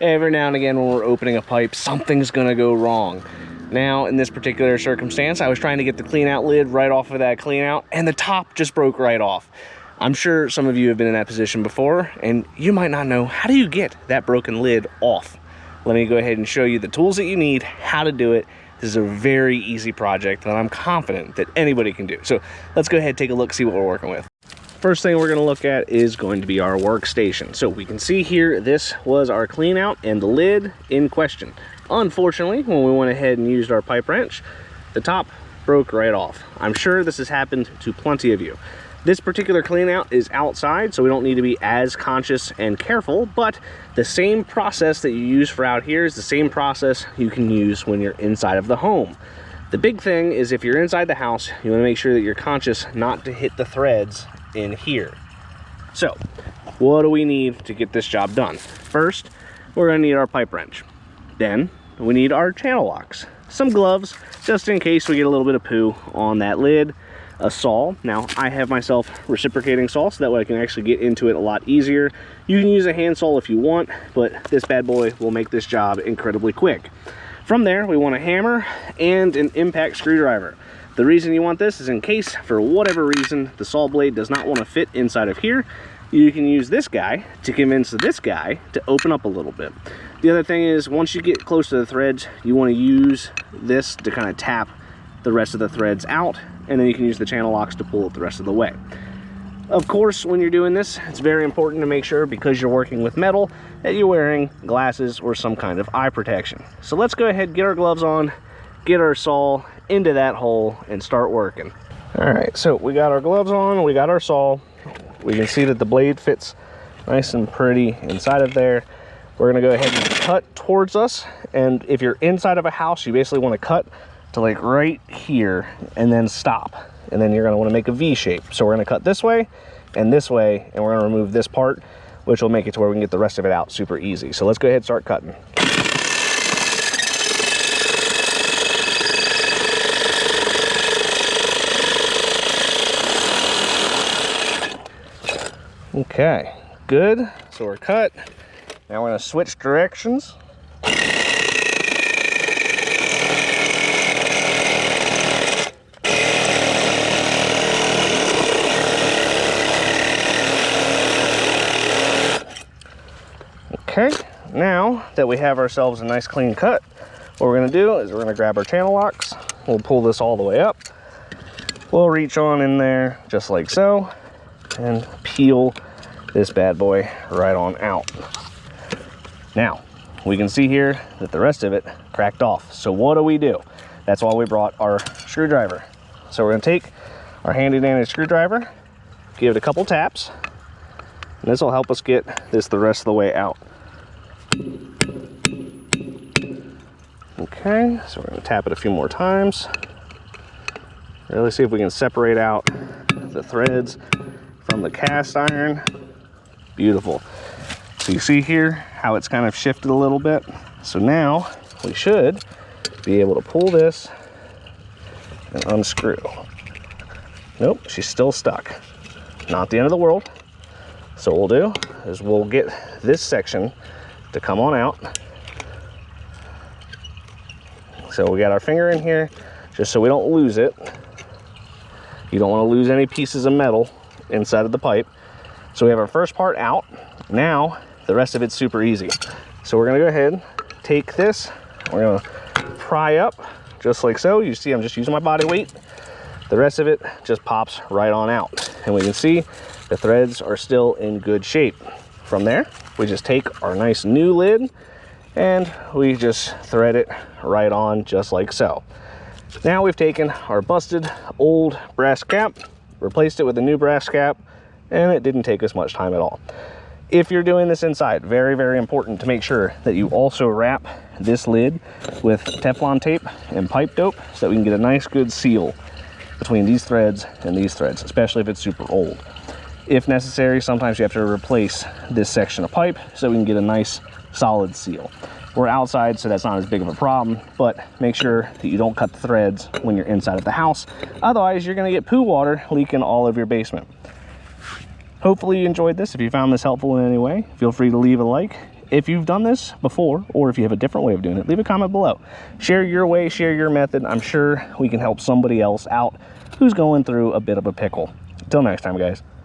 Every now and again when we're opening a pipe, something's gonna go wrong. Now, in this particular circumstance, I was trying to get the Cleanout lid right off of that Cleanout, and the top just broke right off. I'm sure some of you have been in that position before, and you might not know, how do you get that broken lid off? Let me go ahead and show you the tools that you need, how to do it. This is a very easy project that I'm confident that anybody can do. So let's go ahead and take a look, see what we're working with. First thing we're going to look at is going to be our workstation. So we can see here, this was our Cleanout and the lid in question. Unfortunately, when we went ahead and used our pipe wrench, the top broke right off. I'm sure this has happened to plenty of you. This particular Cleanout is outside, so we don't need to be as conscious and careful, but the same process that you use for out here is the same process you can use when you're inside of the home. The big thing is, if you're inside the house, you want to make sure that you're conscious not to hit the threads in here. So what do we need to get this job done? First, we're going to need our pipe wrench. Then we need our channel locks, some gloves just in case we get a little bit of poo on that lid, a saw. Now I have myself reciprocating saw, so that way I can actually get into it a lot easier. You can use a hand saw if you want, but this bad boy will make this job incredibly quick. From there, we want a hammer and an impact screwdriver. The reason you want this is in case, for whatever reason, the saw blade does not want to fit inside of here, you can use this guy to convince this guy to open up a little bit. The other thing is, once you get close to the threads, you want to use this to kind of tap the rest of the threads out, and then you can use the channel locks to pull it the rest of the way. Of course, when you're doing this, it's very important to make sure, because you're working with metal, that you're wearing glasses or some kind of eye protection. So let's go ahead, get our gloves on, get our saw into that hole, and start working. All right, so we got our gloves on, we got our saw. We can see that the blade fits nice and pretty inside of there. We're gonna go ahead and cut towards us. And if you're inside of a house, you basically wanna cut to like right here and then stop. And then you're gonna wanna make a V shape. So we're gonna cut this way, and we're gonna remove this part, which will make it to where we can get the rest of it out super easy. So let's go ahead and start cutting. Okay, good. So we're cut. Now we're gonna switch directions. Okay, now that we have ourselves a nice clean cut, what we're gonna do is we're gonna grab our channel locks. We'll pull this all the way up. We'll reach on in there just like so, and peel this bad boy right on out. Now, we can see here that the rest of it cracked off. So what do? That's why we brought our screwdriver. So we're gonna take our handy dandy screwdriver, give it a couple taps, and this will help us get this the rest of the way out. Okay, so we're gonna tap it a few more times. Really see if we can separate out the threads from the cast iron. Beautiful. So you see here how it's kind of shifted a little bit. So now we should be able to pull this and unscrew. Nope, she's still stuck. Not the end of the world. So what we'll do is we'll get this section to come on out. So we got our finger in here just so we don't lose it. You don't want to lose any pieces of metal inside of the pipe. So we have our first part out. Now the rest of it's super easy. So we're gonna go ahead, take this, we're gonna pry up just like so. You see I'm just using my body weight. The rest of it just pops right on out. And we can see the threads are still in good shape. From there, we just take our nice new lid and we just thread it right on just like so. Now we've taken our busted old brass cap, replaced it with a new brass cap, and it didn't take us much time at all. If you're doing this inside, very, very important to make sure that you also wrap this lid with Teflon tape and pipe dope so that we can get a nice good seal between these threads and these threads, especially if it's super old. If necessary, sometimes you have to replace this section of pipe so we can get a nice solid seal. We're outside, so that's not as big of a problem, but make sure that you don't cut the threads when you're inside of the house. Otherwise, you're gonna get poo water leaking all over your basement. Hopefully you enjoyed this. If you found this helpful in any way, feel free to leave a like if you've done this before, or if you have a different way of doing it, leave a comment below. Share your way, share your method. I'm sure we can help somebody else out who's going through a bit of a pickle. Until next time, guys.